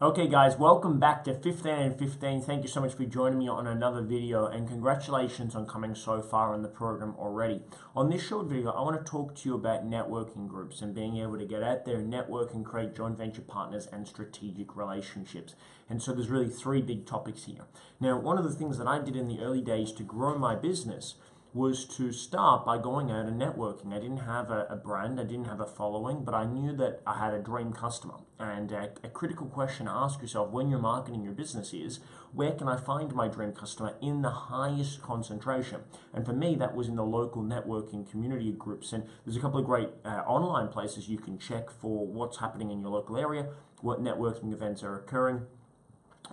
Okay guys, welcome back to 15 and 15. Thank you so much for joining me on another video and congratulations on coming so far in the program already. On this short video, I want to talk to you about networking groups and being able to get out there, network and create joint venture partners and strategic relationships. And so there's really three big topics here. Now, one of the things that I did in the early days to grow my business was to start by going out and networking. I didn't have a brand, I didn't have a following, but I knew that I had a dream customer. And a critical question to ask yourself when you're marketing your business is, where can I find my dream customer in the highest concentration? And for me, that was in the local networking community groups. And there's a couple of great online places you can check for what's happening in your local area, what networking events are occurring.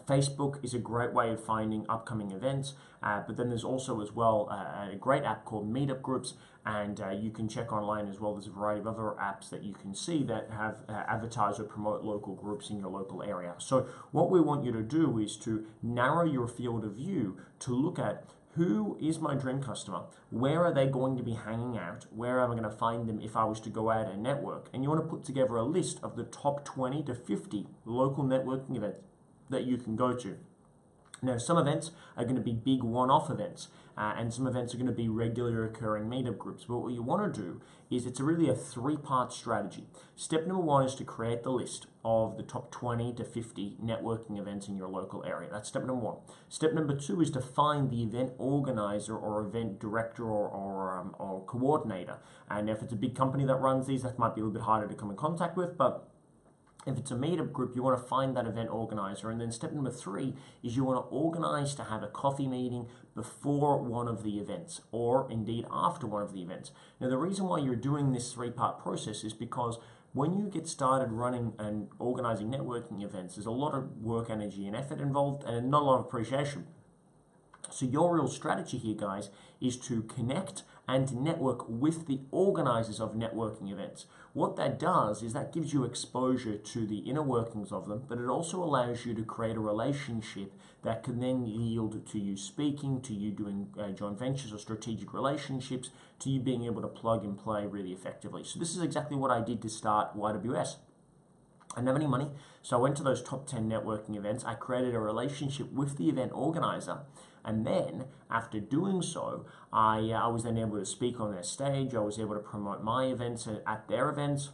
Facebook is a great way of finding upcoming events, but then there's also as well a great app called Meetup Groups, and you can check online as well. There's a variety of other apps that you can see that have advertise or promote local groups in your local area. So what we want you to do is to narrow your field of view to look at who is my dream customer, where are they going to be hanging out, where am I going to find them if I was to go out and network, and you want to put together a list of the top 20 to 50 local networking events that you can go to. Now, some events are going to be big one-off events, and some events are going to be regularly occurring meetup groups. But what you want to do is it's really a three-part strategy. Step number one is to create the list of the top 20 to 50 networking events in your local area. That's step number one. Step number two is to find the event organizer or event director or coordinator. And if it's a big company that runs these, that might be a little bit harder to come in contact with, but if it's a meetup group, you want to find that event organizer. And then step number three is you want to organize to have a coffee meeting before one of the events, or indeed after one of the events. Now, the reason why you're doing this three-part process is because when you get started running and organizing networking events, there's a lot of work, energy, and effort involved, and not a lot of appreciation. So your real strategy here, guys, is to connect and to network with the organizers of networking events. What that does is that gives you exposure to the inner workings of them, but it also allows you to create a relationship that can then yield to you speaking, to you doing joint ventures or strategic relationships, to you being able to plug and play really effectively. So this is exactly what I did to start YWS. I didn't have any money, so I went to those top 10 networking events. I created a relationship with the event organizer, and then after doing so, I was then able to speak on their stage. I was able to promote my events at their events,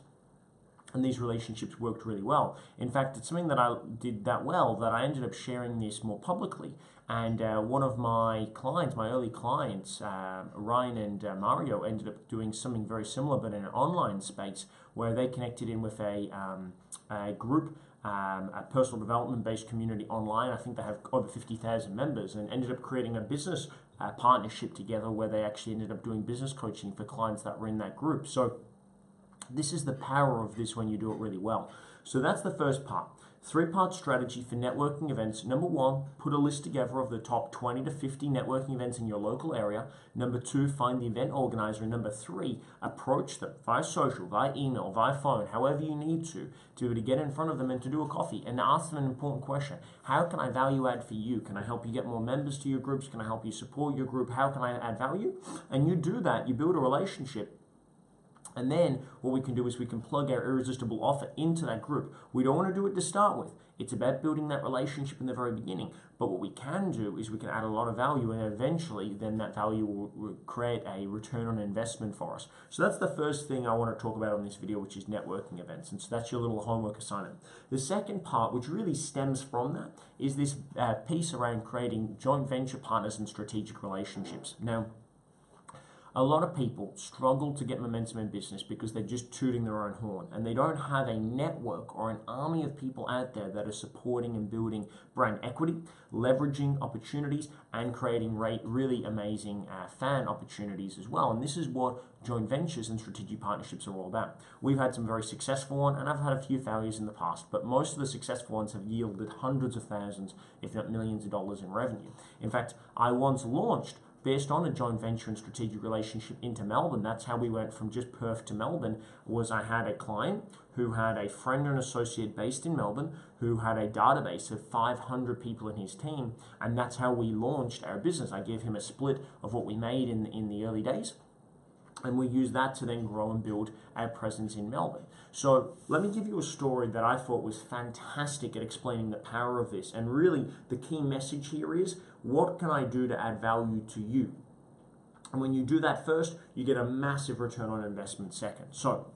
and these relationships worked really well. In fact, it's something that I did that well that I ended up sharing this more publicly. And one of my clients, my early clients, Ryan and Mario, ended up doing something very similar, but in an online space where they connected in with a group, a personal development-based community online. I think they have over 50,000 members, and ended up creating a business partnership together where they actually ended up doing business coaching for clients that were in that group. So this is the power of this when you do it really well. So that's the first part. Three-part strategy for networking events. Number one, put a list together of the top 20 to 50 networking events in your local area. Number two, find the event organizer. And number three, approach them via social, via email, via phone, however you need to be able to get in front of them and to do a coffee and ask them an important question. How can I value add for you? Can I help you get more members to your groups? Can I help you support your group? How can I add value? And you do that, you build a relationship. And then what we can do is we can plug our irresistible offer into that group. We don't want to do it to start with. It's about building that relationship in the very beginning. But what we can do is we can add a lot of value, and eventually then that value will create a return on investment for us. So that's the first thing I want to talk about on this video, which is networking events. And so that's your little homework assignment. The second part, which really stems from that, is this piece around creating joint venture partners and strategic relationships. Now, a lot of people struggle to get momentum in business because they're just tooting their own horn, and they don't have a network or an army of people out there that are supporting and building brand equity, leveraging opportunities, and creating really amazing fan opportunities as well. And this is what joint ventures and strategic partnerships are all about. We've had some very successful ones, and I've had a few failures in the past, but most of the successful ones have yielded hundreds of thousands, if not millions of dollars in revenue. In fact, I once launched based on a joint venture and strategic relationship into Melbourne. That's how we went from just Perth to Melbourne. Was I had a client who had a friend or an associate based in Melbourne who had a database of 500 people in his team, and that's how we launched our business. I gave him a split of what we made in the early days, And we use that to then grow and build our presence in Melbourne. So let me give you a story that I thought was fantastic at explaining the power of this. And really, the key message here is, what can I do to add value to you? And when you do that first, you get a massive return on investment second. So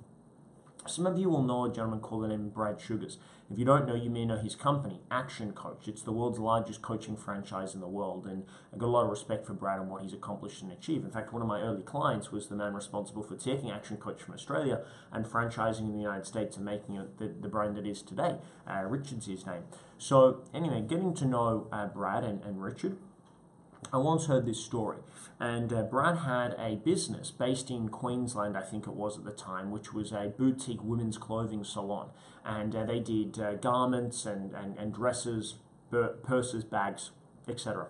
some of you will know a gentleman called the name Brad Sugars. If you don't know, you may know his company, Action Coach. It's the world's largest coaching franchise in the world, and I've got a lot of respect for Brad and what he's accomplished and achieved. In fact, one of my early clients was the man responsible for taking Action Coach from Australia and franchising in the United States and making it the brand it is today. Richard's his name. So anyway, getting to know Brad and Richard, I once heard this story, and Brad had a business based in Queensland, I think it was at the time, which was a boutique women's clothing salon, and they did garments and dresses, purses, bags, etc.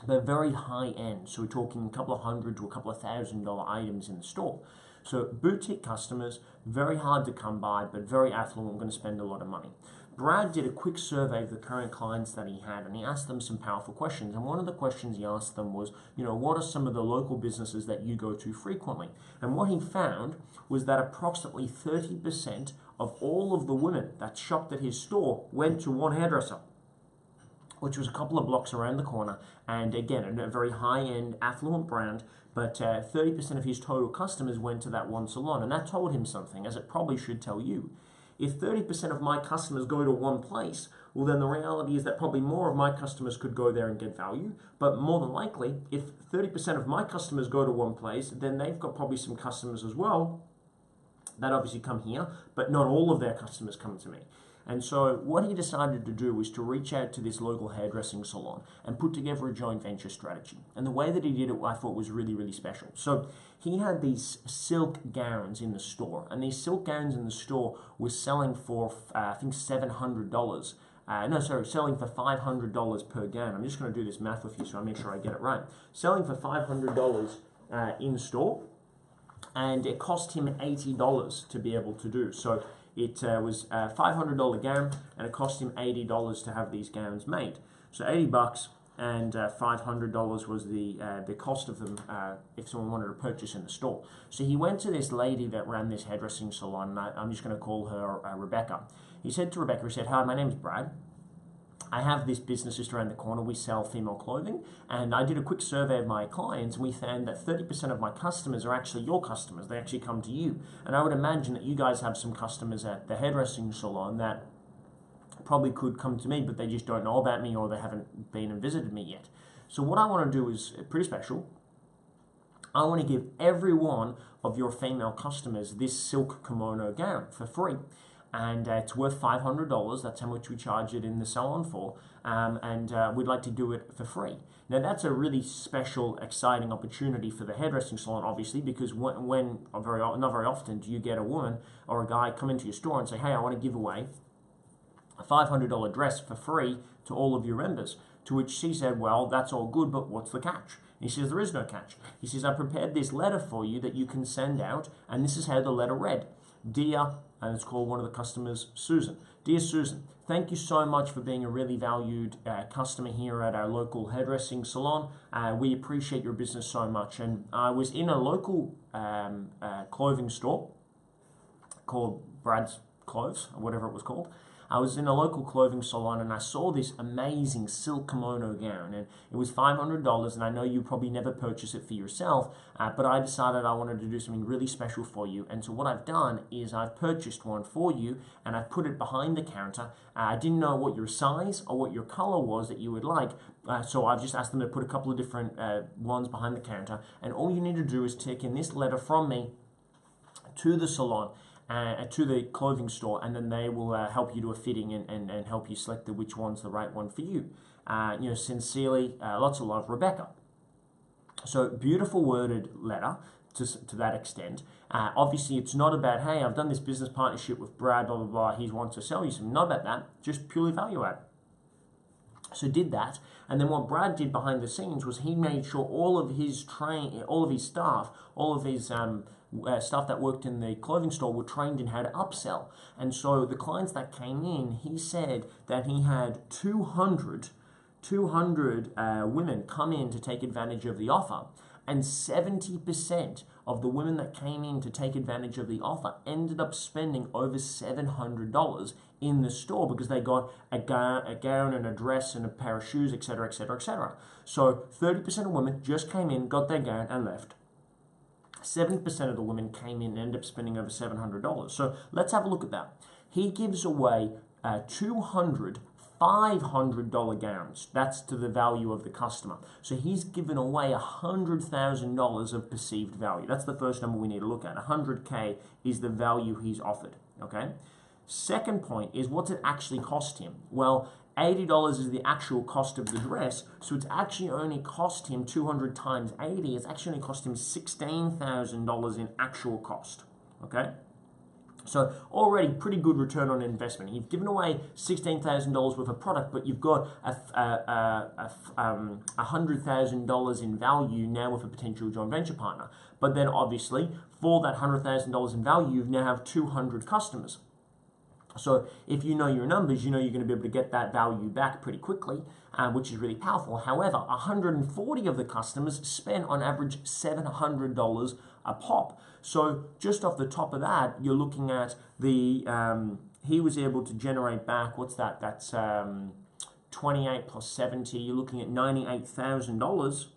They're very high end, so we're talking a couple of $100 to a couple of $1,000 items in the store. So boutique customers, very hard to come by, but very affluent, going to spend a lot of money. Brad did a quick survey of the current clients that he had, and he asked them some powerful questions. And one of the questions he asked them was, what are some of the local businesses that you go to frequently? And what he found was that approximately 30% of all of the women that shopped at his store went to one hairdresser, which was a couple of blocks around the corner, and again, a very high-end, affluent brand, but 30% of his total customers went to that one salon, and that told him something, as it probably should tell you. If 30% of my customers go to one place, well then the reality is that probably more of my customers could go there and get value, but more than likely, if 30% of my customers go to one place, then they've got probably some customers as well that obviously come here, but not all of their customers come to me. And so what he decided to do was to reach out to this local hairdressing salon and put together a joint venture strategy. And the way that he did it, I thought was really, really special. So he had these silk gowns in the store, and these silk gowns in the store were selling for, I think, $700. Selling for $500 per gown. I'm just going to do this math with you so I make sure I get it right. Selling for $500 in store, and it cost him $80 to be able to do. So it was a $500 gown, and it cost him $80 to have these gowns made. So $80 and $500 was the cost of them if someone wanted to purchase in the store. So he went to this lady that ran this hairdressing salon, and I'm just going to call her Rebecca. He said to Rebecca, he said, "Hi, my name's Brad. I have this business just around the corner. We sell female clothing, and I did a quick survey of my clients, and we found that 30% of my customers are actually your customers. They actually come to you. And I would imagine that you guys have some customers at the hairdressing salon that probably could come to me, but they just don't know about me, or they haven't been and visited me yet. So what I want to do is pretty special. I want to give every one of your female customers this silk kimono gown for free. And it's worth $500. That's how much we charge it in the salon for, and we'd like to do it for free." Now that's a really special, exciting opportunity for the hairdressing salon, obviously, because not very often do you get a woman or a guy come into your store and say, "Hey, I want to give away a $500 dress for free to all of your members." To which she said, "Well, that's all good, but what's the catch?" And he says, "There is no catch." He says, "I prepared this letter for you that you can send out, and this is how the letter read. Dear," and it's called one of the customers, Susan. "Dear Susan, thank you so much for being a really valued customer here at our local hairdressing salon. We appreciate your business so much. And I was in a local clothing store called Brad's Clothes, or whatever it was called. I was in a local clothing salon, and I saw this amazing silk kimono gown, and it was $500, and I know you probably never purchase it for yourself, but I decided I wanted to do something really special for you. And so what I've done is I've purchased one for you, and I've put it behind the counter. I didn't know what your size or what your color was that you would like, so I've just asked them to put a couple of different ones behind the counter, and all you need to do is take in this letter from me to the salon, to the clothing store, and then they will help you do a fitting and help you select which one's the right one for you. Sincerely, lots of love, Rebecca. So beautiful worded letter to that extent. Obviously, it's not about, hey, I've done this business partnership with Brad, blah, blah, blah, he wants to sell you something. Not about that, just purely value add. So did that, and then what Brad did behind the scenes was he made sure all of his staff, all of his staff that worked in the clothing store were trained in how to upsell. And so the clients that came in, he said that he had 200 women come in to take advantage of the offer, and 70% of the women that came in to take advantage of the offer ended up spending over $700 in the store because they got a gown and a dress and a pair of shoes, etc., etc., etc. So 30% of women just came in, got their gown, and left. 70% of the women came in and ended up spending over $700. So let's have a look at that. He gives away 200 $500 gowns. That's to the value of the customer. So he's given away $100,000 of perceived value. That's the first number we need to look at. 100K is the value he's offered. Okay. Second point is, what's it actually cost him? Well, $80 is the actual cost of the dress, so it's actually only cost him 200 times 80. It's actually only cost him $16,000 in actual cost. Okay. So already pretty good return on investment. You've given away $16,000 worth of product, but you've got $100,000 in value now with a potential joint venture partner. But then obviously for that $100,000 in value, you now have 200 customers. So if you know your numbers, you know you're going to be able to get that value back pretty quickly, which is really powerful. However, 140 of the customers spend on average $700 a pop. So just off the top of that, you're looking at the, he was able to generate back, what's that? That's 28 plus 70. You're looking at $98,000.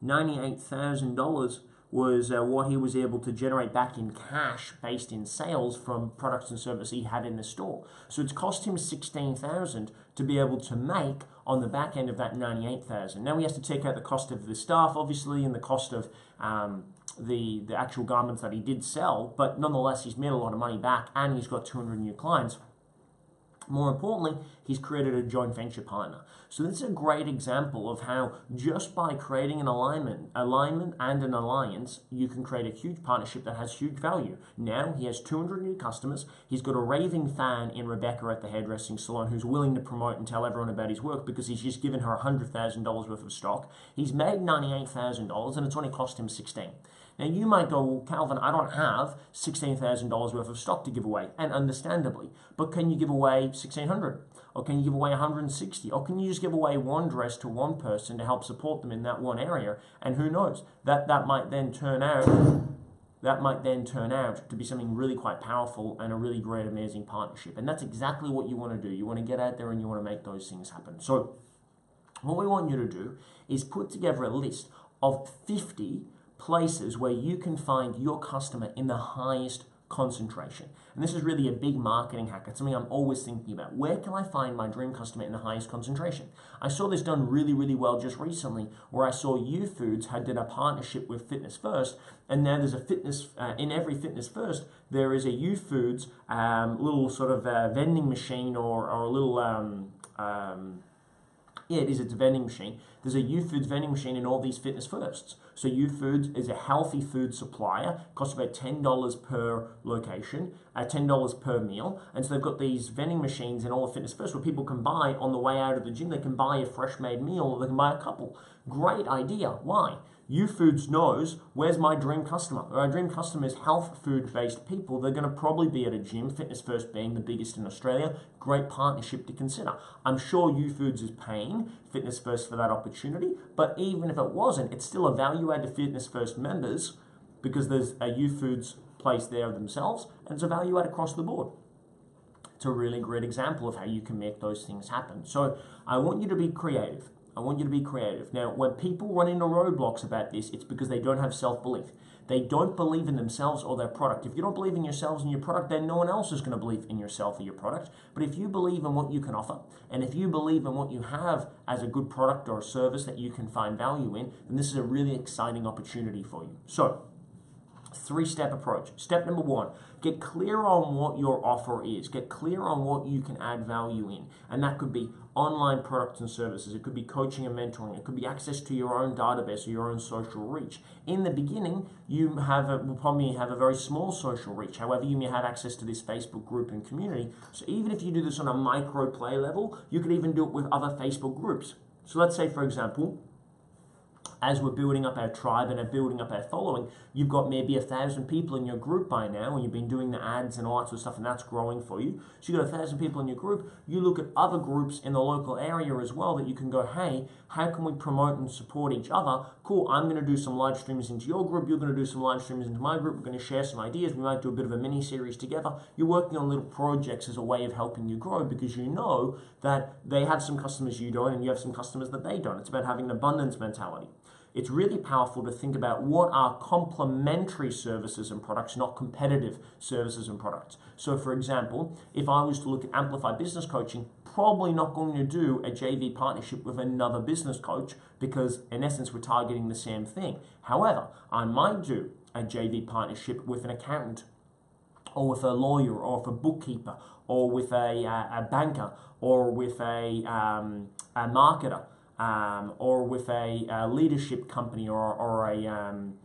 $98,000 was what he was able to generate back in cash based in sales from products and services he had in the store. So it's cost him $16,000 to be able to make on the back end of that $98,000. Now he has to take out the cost of the staff, obviously, and the cost of the actual garments that he did sell, but nonetheless he's made a lot of money back and he's got 200 new clients. More importantly, he's created a joint venture partner. So this is a great example of how just by creating an alignment and an alliance, you can create a huge partnership that has huge value. Now he has 200 new customers. He's got a raving fan in Rebecca at the hairdressing salon who's willing to promote and tell everyone about his work because he's just given her $100,000 worth of stock. He's made $98,000 and it's only cost him $16,000. Now you might go, well, Calvin, I don't have $16,000 worth of stock to give away, and understandably, but can you give away $1,600? Or can you give away $160? Or can you just give away one dress to one person to help support them in that one area? And who knows, that might then turn out to be something really quite powerful and a really great, amazing partnership. And that's exactly what you want to do. You want to get out there and you want to make those things happen. So what we want you to do is put together a list of 50 places where you can find your customer in the highest concentration. And this is really a big marketing hack. It's something I'm always thinking about. Where can I find my dream customer in the highest concentration? I saw this done really, really well just recently, where I saw YouFoods had done a partnership with Fitness First, and now there's a fitness, in every Fitness First, there is a YouFoods little sort of vending machine or a little, yeah, it's a vending machine. There's a YouFoods vending machine in all these Fitness Firsts. So YouFoods is a healthy food supplier, costs about $10 per location, $10 per meal. And so they've got these vending machines in all the Fitness Firsts where people can buy on the way out of the gym. They can buy a fresh made meal or they can buy a couple. Great idea. Why? YouFoods knows, where's my dream customer? My dream customer is health food-based people. They're going to probably be at a gym, Fitness First being the biggest in Australia. Great partnership to consider. I'm sure YouFoods is paying Fitness First for that opportunity, but even if it wasn't, it's still a value add to Fitness First members because there's a YouFoods place there themselves, and it's a value add across the board. It's a really great example of how you can make those things happen. So I want you to be creative. I want you to be creative. Now, when people run into roadblocks about this, it's because they don't have self-belief. They don't believe in themselves or their product. If you don't believe in yourselves and your product, then no one else is going to believe in yourself or your product. But if you believe in what you can offer, and if you believe in what you have as a good product or a service that you can find value in, then this is a really exciting opportunity for you. So, three-step approach. Step number one, get clear on what your offer is. Get clear on what you can add value in. And that could be online products and services. It could be coaching and mentoring. It could be access to your own database or your own social reach. In the beginning, you will probably have a very small social reach. However, you may have access to this Facebook group and community. So even if you do this on a micro play level, you could even do it with other Facebook groups. So let's say, for example, as we're building up our tribe and are building up our following, you've got maybe 1,000 people in your group by now, and you've been doing the ads and all that sort of stuff, and that's growing for you. So you've got 1,000 people in your group. You look at other groups in the local area as well that you can go, hey, how can we promote and support each other? Cool, I'm going to do some live streams into your group. You're going to do some live streams into my group. We're going to share some ideas. We might do a bit of a mini series together. You're working on little projects as a way of helping you grow, because you know that they have some customers you don't, and you have some customers that they don't. It's about having an abundance mentality. It's really powerful to think about what are complementary services and products, not competitive services and products. So for example, if I was to look at Amplify Business Coaching, probably not going to do a JV partnership with another business coach, because in essence we're targeting the same thing. However, I might do a JV partnership with an accountant, or with a lawyer, or with a bookkeeper, or with a banker, or with a marketer, or with a leadership company, or an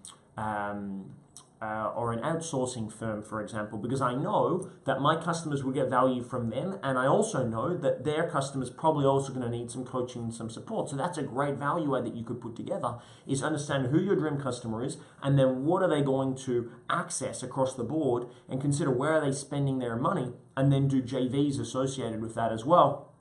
outsourcing firm, for example, because I know that my customers will get value from them, and I also know that their customers probably also going to need some coaching and some support. So that's a great value add that you could put together, is understand who your dream customer is, and then what are they going to access across the board, and consider where are they spending their money, and then do JVs associated with that as well.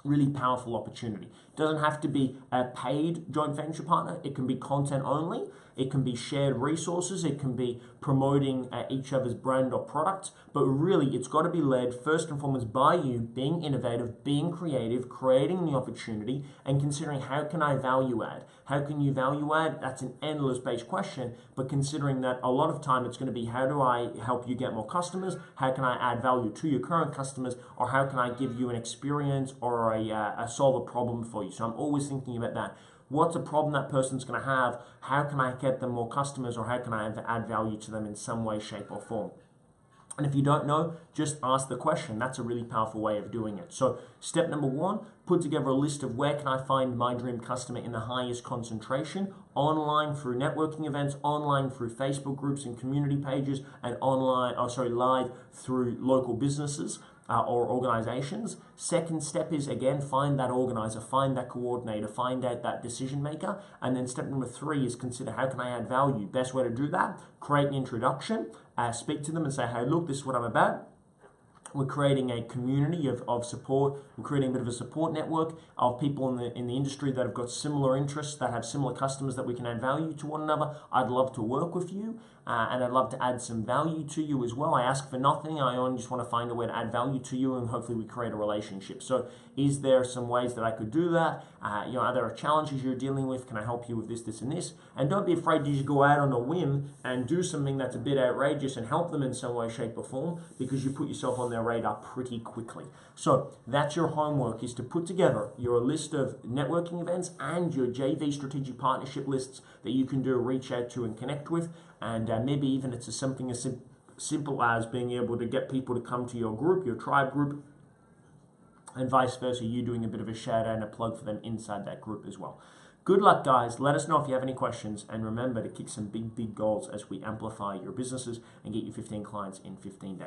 Really powerful opportunity. It doesn't have to be a paid joint venture partner. It can be content only. It can be shared resources. It can be promoting each other's brand or product. But really, it's got to be led first and foremost by you being innovative, being creative, creating the opportunity, and considering how can I value add? How can you value add? That's an endless based question. But considering that a lot of time it's going to be how do I help you get more customers? How can I add value to your current customers? Or how can I give you an experience or solve a problem for you? So I'm always thinking about that. What's a problem that person's going to have? How can I get them more customers, or how can I add value to them in some way, shape, or form? And if you don't know, just ask the question. That's a really powerful way of doing it. So step number one, put together a list of where can I find my dream customer in the highest concentration, online through networking events, online through Facebook groups and community pages, and live through local businesses or organizations. Second step is, again, find that organizer, find that coordinator, find out that decision maker. And then step number three is consider how can I add value. Best way to do that, create an introduction, speak to them and say, hey, look, this is what I'm about. We're creating a community of support. We're creating a bit of a support network of people in the industry that have got similar interests, that have similar customers, that we can add value to one another. I'd love to work with you, and I'd love to add some value to you as well. I ask for nothing. I only just want to find a way to add value to you, and hopefully we create a relationship. So is there some ways that I could do that? Are there challenges you're dealing with? Can I help you with this, this, and this? And don't be afraid to just go out on a whim and do something that's a bit outrageous and help them in some way, shape, or form, because you put yourself on their radar pretty quickly. So that's your homework, is to put together your list of networking events and your JV strategic partnership lists that you can do reach out to and connect with. And maybe even it's something as simple as being able to get people to come to your group, your tribe group, and vice versa, you doing a bit of a shout out and a plug for them inside that group as well. Good luck, guys. Let us know if you have any questions, and remember to kick some big goals as we amplify your businesses and get you 15 clients in 15 days.